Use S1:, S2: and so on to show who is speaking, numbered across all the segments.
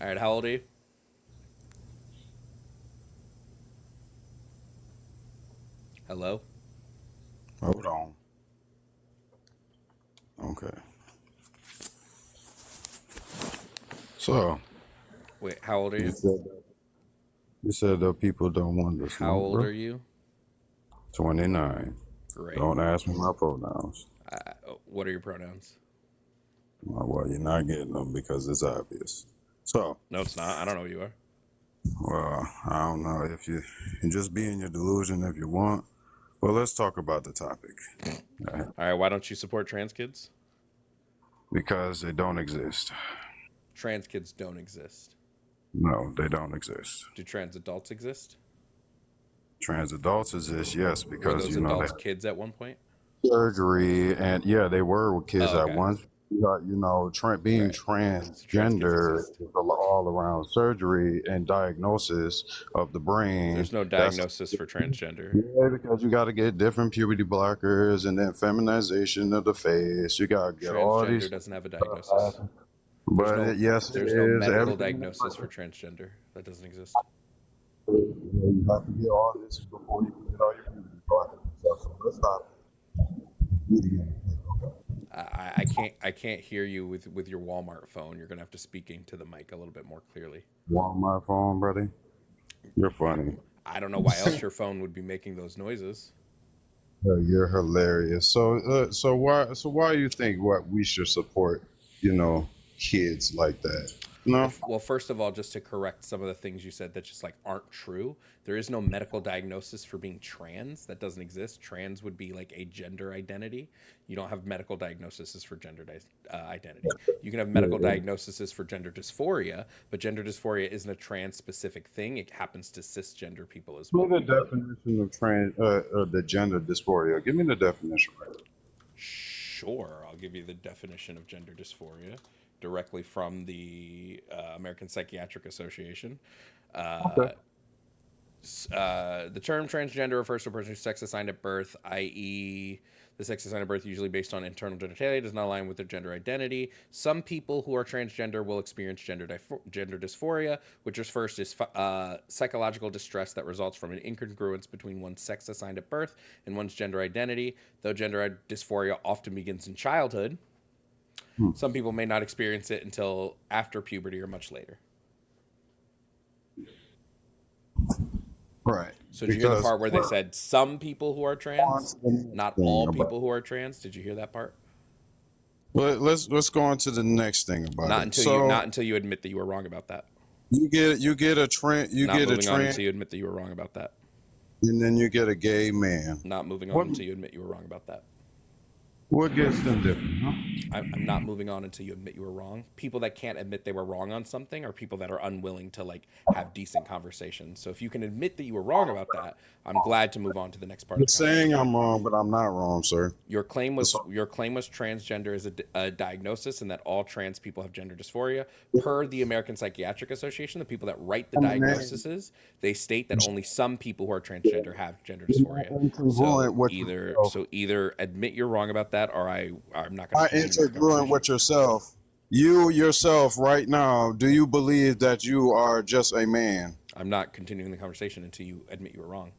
S1: All right, how old are you? Hello?
S2: Hold on. Okay. So
S1: Wait, how old are
S2: you
S1: you?
S2: said you said that people don't want to
S1: How
S2: smoke,
S1: old
S2: bro.
S1: are you?
S2: 29.
S1: Great.
S2: Don't ask me my pronouns.
S1: What are your pronouns?
S2: Well, you're not getting them because it's obvious. So,
S1: No, it's not. I don't know who you are.
S2: well, I don't know if you just be in your delusion if you want. Well, let's talk about the topic
S1: All right, why don't you support trans kids?
S2: because they don't exist.
S1: Trans kids don't exist.
S2: No, they don't exist.
S1: Do trans adults exist?
S2: Trans adults exist, yes,
S1: Were
S2: because
S1: those
S2: they
S1: adults
S2: have
S1: kids at one point?
S2: surgery, and yeah, they were with kids
S1: Oh,
S2: at
S1: okay.
S2: once. Being
S1: Right. So trans kids
S2: transgender
S1: exist.
S2: is all around surgery and diagnosis of the brain.
S1: There's no
S2: That's
S1: diagnosis for transgender.
S2: yeah, because you got to get different puberty blockers and then feminization of the face. You got to get all
S1: Transgender
S2: these
S1: doesn't have a
S2: stuff
S1: diagnosis.
S2: happening.
S1: There's
S2: But
S1: no
S2: yes, it
S1: there's no
S2: is.
S1: medical
S2: Everything
S1: diagnosis for transgender. That doesn't exist.
S2: you have to get all this before you can get all your puberty blockers and stuff. So let's stop beating it.
S1: I can't hear you with your Walmart phone. You're gonna have to speak into the mic a little bit more clearly.
S2: Want my phone, buddy? You're funny.
S1: I don't know why else your phone would be making those noises.
S2: You're hilarious. So why you think what we should support, you know, kids like that? No,
S1: Well, first of all, just to correct some of the things you said that just like aren't true. There is no medical diagnosis for being trans. That doesn't exist. Trans would be like a gender identity. You don't have medical diagnoses for identity. You can have medical diagnoses for gender dysphoria, but gender dysphoria isn't a trans specific thing. It happens to cisgender people as
S2: give
S1: well.
S2: me the definition of the gender dysphoria. Give me the definition. Right.
S1: Sure, I'll give you the definition of gender dysphoria directly from the American Psychiatric Association.
S2: Okay.
S1: The term transgender refers to a person's sex assigned at birth, i.e., the sex assigned at birth, usually based on internal genitalia, does not align with their gender identity. Some people who are transgender will experience gender dysphoria, which refers to psychological distress that results from an incongruence between one's sex assigned at birth and one's gender identity. Though gender dysphoria often begins in childhood,
S2: Hmm.
S1: some people may not experience it until after puberty or much later.
S2: Right.
S1: So did you hear the
S2: Because
S1: part where they said some people who are trans, not
S2: thing
S1: all
S2: about
S1: people who are trans? Did you hear that part?
S2: well, let's go on to the next thing about
S1: Not
S2: it.
S1: until you
S2: So
S1: not until you admit that you were wrong about that.
S2: you get a trend
S1: Not moving on until you admit that you were wrong about that.
S2: and then you get a gay man.
S1: Not moving on
S2: What
S1: until you admit you were wrong about that.
S2: what gets them different? Huh?
S1: I'm not moving on until you admit you were wrong. People that can't admit they were wrong on something are people that are unwilling to like have decent conversations. So if you can admit that you were wrong about that, I'm glad to move on to the next part
S2: You're
S1: of the
S2: saying
S1: conversation.
S2: I'm wrong, but I'm not wrong, sir. So,
S1: Your claim was transgender is a diagnosis, and that all trans people have gender dysphoria. Per the American Psychiatric Association, the people that write the
S2: I mean,
S1: diagnoses, they state that only some people who are transgender have gender dysphoria.
S2: incongruent with yourself.
S1: So either admit you're wrong about that, or I'm not going
S2: I
S1: to continue with the
S2: incongruent
S1: conversation.
S2: with yourself. You yourself, right now, do you believe that you are just a man?
S1: I'm not continuing the conversation until you admit you were wrong.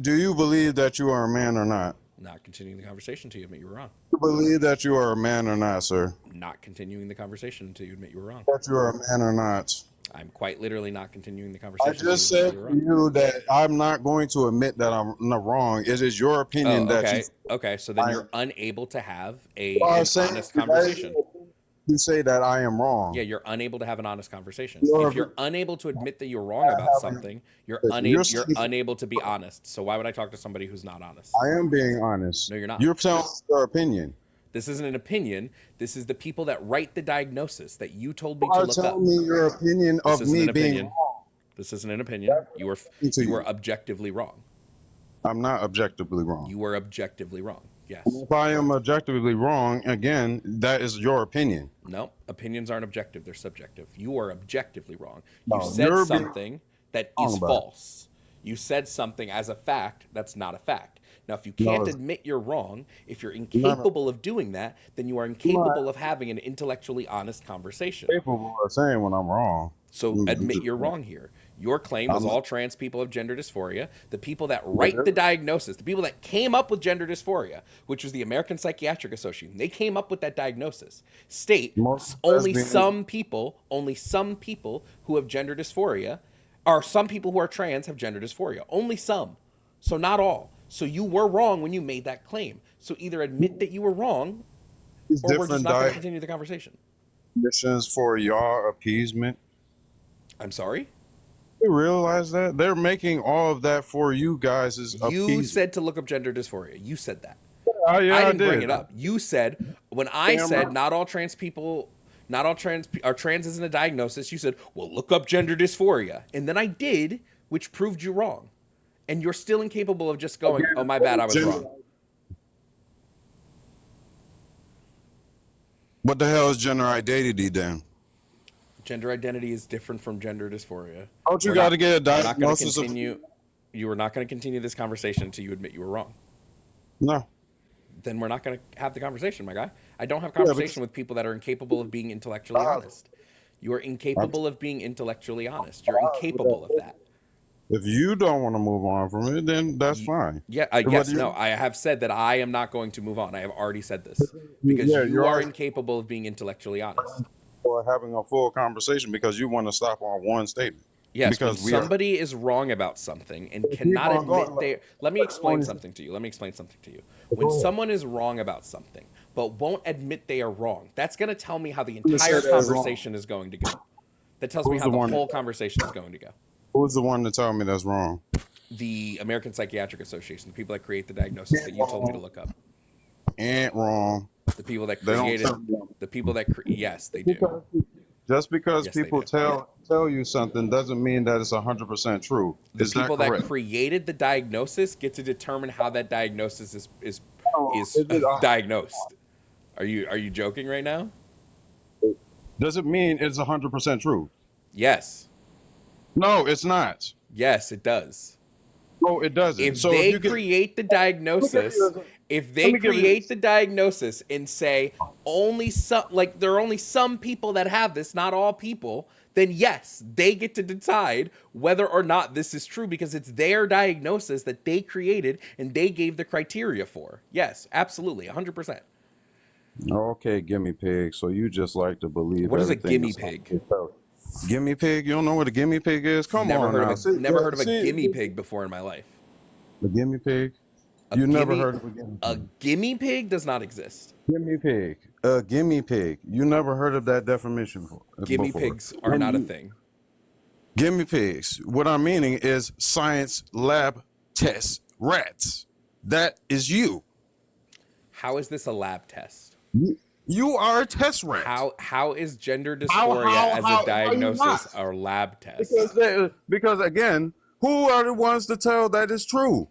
S2: Do you believe that you are a man or not?
S1: Not continuing the conversation until you admit you were wrong.
S2: Do you believe that you are a man or not, sir?
S1: Not continuing the conversation until you admit you were wrong.
S2: That you are a man or not?
S1: I'm quite literally not continuing the
S2: I
S1: conversation
S2: just
S1: until you admit
S2: said
S1: you were
S2: to
S1: wrong.
S2: you that I'm not going to admit that I'm not wrong. It is your
S1: Oh,
S2: opinion that you.
S1: okay. So then
S2: I
S1: you're unable to have
S2: you are
S1: an
S2: saying
S1: honest
S2: that is
S1: conversation.
S2: your opinion. You say that I am
S1: Yeah,
S2: wrong.
S1: you're unable to have an honest conversation. If
S2: You're
S1: you're unable to admit that you're wrong
S2: not
S1: about
S2: having a
S1: something,
S2: You're
S1: you're
S2: saying
S1: unable to be honest. So why would I talk to somebody who's not honest?
S2: I am being honest.
S1: No, you're not.
S2: You're telling us your opinion.
S1: This isn't an opinion. This is the people that write the diagnosis that you told me
S2: You
S1: to
S2: are
S1: look up.
S2: telling me your opinion
S1: This
S2: of
S1: isn't
S2: me
S1: an
S2: being
S1: opinion.
S2: wrong.
S1: This isn't an opinion.
S2: That's what I'm saying to
S1: You are
S2: you.
S1: objectively wrong.
S2: I'm not objectively wrong.
S1: You are objectively wrong. Yes.
S2: If I am objectively wrong, again, that is your opinion.
S1: No, opinions aren't objective, they're subjective. You are objectively wrong. You
S2: No,
S1: said
S2: you're being
S1: something that
S2: wrong
S1: is
S2: about it.
S1: false. You said something as a fact that's not a fact. Now, if you
S2: No,
S1: can't
S2: it's
S1: admit you're wrong, if you're
S2: not.
S1: incapable of doing that, then you are
S2: I'm not
S1: incapable of having an intellectually honest conversation.
S2: capable of saying when I'm wrong.
S1: So
S2: I'm
S1: admit
S2: just,
S1: you're wrong here. Your claim was
S2: I'm,
S1: all trans people have gender dysphoria. The people that write the diagnosis, the people that came up with gender dysphoria, which was the American Psychiatric Association, they came up with that diagnosis, state
S2: most
S1: only
S2: lesbians,
S1: only some people who have gender dysphoria, or some people who are trans have gender dysphoria. Only some. So not all. So you were wrong when you made that claim. So either admit that you were wrong,
S2: these
S1: or we're just
S2: different
S1: not going to continue the conversation.
S2: definitions for y'all appeasement.
S1: I'm sorry?
S2: You realize that they're making all of that for you guys'
S1: You
S2: appeasement.
S1: said to look up gender dysphoria. You said that.
S2: Oh yeah,
S1: I
S2: I
S1: didn't bring
S2: did.
S1: it up. You said when I
S2: Damn
S1: said
S2: right.
S1: not all trans people, not all trans are trans isn't a diagnosis. You said, well, look up gender dysphoria, and then I did, which proved you wrong, and you're still incapable of just going, oh my bad, I was
S2: Gender-
S1: wrong.
S2: What the hell is gender identity then?
S1: Gender identity is different from gender dysphoria.
S2: Don't you
S1: We're
S2: got to
S1: not-
S2: get a
S1: We're not going to
S2: diagnosis of?
S1: continue. You are not going to continue this conversation until you admit you were wrong.
S2: No.
S1: Then we're not going to have the conversation, my guy. I don't have
S2: Yeah,
S1: conversation with people that are incapable of being intellectually honest. You are incapable of being intellectually honest. You're incapable of that.
S2: If you don't want to move on from it, then that's fine.
S1: Yeah, yes, no, I have said that I am not going to move on. I have already said this because
S2: Yeah,
S1: you
S2: you're
S1: are
S2: already-
S1: incapable of being intellectually honest.
S2: Or having a full conversation because you want to stop on one statement.
S1: Yes,
S2: Because
S1: when
S2: we are-
S1: somebody is wrong about something and
S2: Keep
S1: cannot
S2: on going.
S1: admit they. Let me explain something to you. Let me explain something to you. When someone is wrong about something but won't admit they are wrong, that's going to tell me how the
S2: Who said
S1: entire
S2: that is wrong?
S1: conversation is going to go. That tells me
S2: Who's
S1: how
S2: the
S1: the
S2: one-
S1: whole conversation is going to go.
S2: Who's the one to tell me that's wrong?
S1: The American Psychiatric Association, the people that create the diagnosis that you told me to look up,
S2: Ain't wrong.
S1: the people that
S2: They don't
S1: created,
S2: tell me.
S1: the people that yes, they do.
S2: Just because
S1: Yes, they
S2: people
S1: do.
S2: tell you something doesn't mean that it's 100% true.
S1: The
S2: Is that
S1: people that
S2: correct?
S1: created the diagnosis get to determine how that diagnosis is
S2: Is it,
S1: diagnosed. Are you joking right now?
S2: does it mean it's 100% true?
S1: Yes.
S2: No, it's not.
S1: Yes, it does.
S2: No, it doesn't.
S1: If
S2: So
S1: they
S2: if you can,
S1: create the diagnosis, if they
S2: let me give you
S1: create
S2: this.
S1: the diagnosis and say only some, like there are only some people that have this, not all people, then yes, they get to decide whether or not this is true because it's their diagnosis that they created and they gave the criteria for. Yes, absolutely, 100%.
S2: okay, gimme pig. So you just like to believe.
S1: What is a
S2: everything
S1: gimme
S2: that's-
S1: pig?
S2: Gimme pig? You don't know what a gimme pig is? Come
S1: Never
S2: on
S1: heard
S2: now.
S1: of a, never heard of a
S2: See,
S1: gimme pig before in my life.
S2: A gimme pig?
S1: A
S2: You never
S1: gimme-
S2: heard of a gimme
S1: A
S2: pig?
S1: gimme pig does not exist.
S2: Gimme pig. A gimme pig. You never heard of that definition
S1: Gimme
S2: before.
S1: pigs are not a thing.
S2: Gimme pigs. What I'm meaning is science lab test rats. That is you.
S1: How is this a lab test?
S2: You are a test rat.
S1: How is gender
S2: How-
S1: dysphoria
S2: how-
S1: as
S2: how-
S1: a
S2: how you
S1: diagnosis
S2: not?
S1: or lab test?
S2: Because again, who are the ones to tell that is true?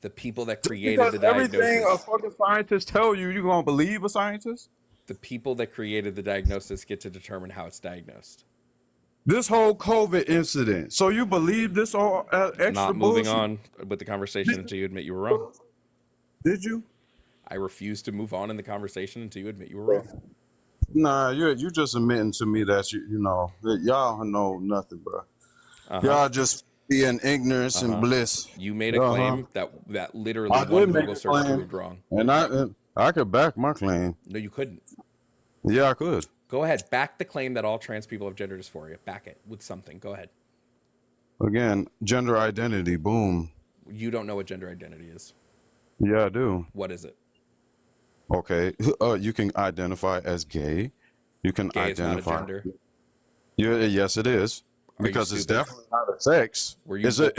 S1: The people that created
S2: Because
S1: the
S2: everything a
S1: diagnosis.
S2: fucking scientist tell you, you gonna believe a scientist?
S1: The people that created the diagnosis get to determine how it's diagnosed.
S2: This whole COVID incident. So you believe this all extra
S1: Not moving
S2: bullshit?
S1: on with the conversation until you admit you were wrong.
S2: Did you?
S1: I refuse to move on in the conversation until you admit you were wrong.
S2: Nah, you just admitting to me that you know that y'all know nothing, bro.
S1: Uh-huh.
S2: Y'all just be in ignorance and bliss.
S1: You made a
S2: Uh-huh.
S1: claim that literally
S2: I
S1: one
S2: did make
S1: Google
S2: a
S1: search
S2: claim.
S1: proved wrong.
S2: And I could back my claim.
S1: No, you couldn't.
S2: Yeah, I could.
S1: Go ahead. Back the claim that all trans people have gender dysphoria. Back it with something. Go ahead.
S2: Again, gender identity, boom.
S1: You don't know what gender identity is.
S2: Yeah, I do.
S1: What is it?
S2: Okay. You can identify as gay. You can
S1: Gay is not a
S2: identify.
S1: gender.
S2: Yeah, yes, it is.
S1: Are you
S2: Because it's
S1: stupid?
S2: definitely not a sex.
S1: Were you?
S2: It's a,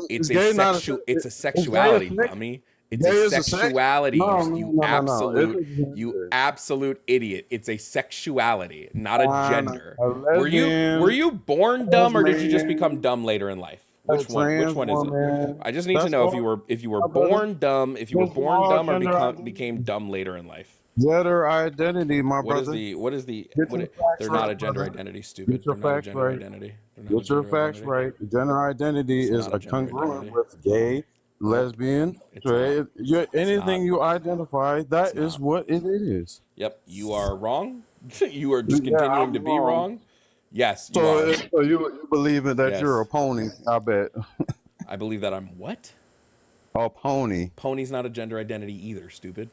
S1: It's
S2: gay
S1: a
S2: not
S1: it's a
S2: gay
S1: sexuality,
S2: sex.
S1: dummy. It's
S2: Gay
S1: a
S2: is a sex?
S1: sexuality.
S2: No,
S1: you
S2: no, no, no, no.
S1: absolute,
S2: It's a gender.
S1: you absolute idiot. It's a sexuality, not a
S2: Fine.
S1: gender.
S2: A
S1: Were
S2: lesbian,
S1: you born dumb, or did you just
S2: lesbian.
S1: become dumb later in life?
S2: a
S1: Which one? Which
S2: trans
S1: one is it?
S2: woman.
S1: I just need to
S2: That's
S1: know
S2: all,
S1: if you were
S2: my brother.
S1: born dumb, if you were
S2: Those are
S1: born
S2: all
S1: dumb or
S2: gender
S1: became
S2: identity.
S1: dumb later in life.
S2: Gender identity, my brother. Get your facts
S1: They're not
S2: right,
S1: a gender
S2: brother.
S1: identity, stupid.
S2: Get your
S1: They're not a
S2: facts
S1: gender
S2: right.
S1: identity. They're not a
S2: Get your
S1: gender
S2: facts
S1: identity.
S2: right. Gender identity
S1: It's
S2: is
S1: not a
S2: a
S1: gender
S2: congruent
S1: identity.
S2: with gay,
S1: Nope.
S2: lesbian,
S1: It's not.
S2: straight.
S1: It's not.
S2: Anything you identify,
S1: It's
S2: that is
S1: not.
S2: what it is.
S1: Yep, you are wrong. You are just
S2: Yeah,
S1: continuing to
S2: I'm
S1: be
S2: wrong.
S1: wrong. Yes, you
S2: So,
S1: are.
S2: so you believe in that you're a
S1: Yes.
S2: pony? I bet.
S1: I believe that I'm what?
S2: A pony.
S1: Pony's not a gender identity either, stupid.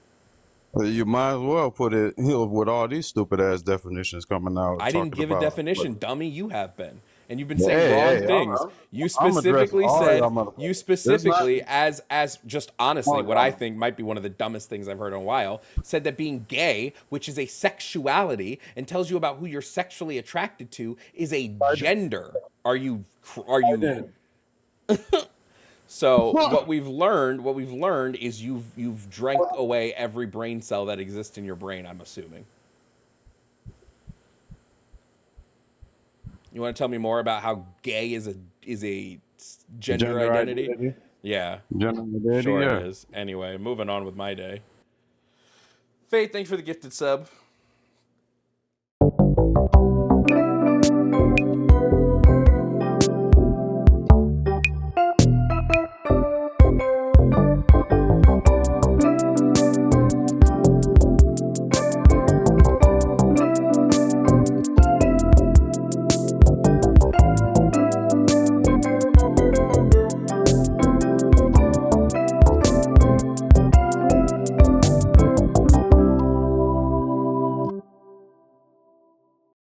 S2: You might as well put it with all these stupid ass definitions coming out
S1: I didn't
S2: talking
S1: give a
S2: about.
S1: definition, dummy. You have been. And you've been saying
S2: Hey,
S1: wrong
S2: hey,
S1: things. You
S2: I'm addressing
S1: specifically
S2: all y'all
S1: said, you
S2: motherfuckers. It's not
S1: specifically, as just honestly,
S2: all
S1: what I
S2: y'all.
S1: think might be one of the dumbest things I've heard in a while, said that being gay, which is a sexuality and tells you about who you're sexually attracted to, is a gender. Are you
S2: Identity.
S1: so what we've learned is you've drank away every brain cell that exists in your brain, I'm assuming. You want to tell me more about how gay is a gender
S2: Gender
S1: identity?
S2: identity.
S1: Yeah,
S2: Gender identity.
S1: sure it
S2: Yeah.
S1: is. Anyway, moving on with my day. Faith, thanks for the gifted sub.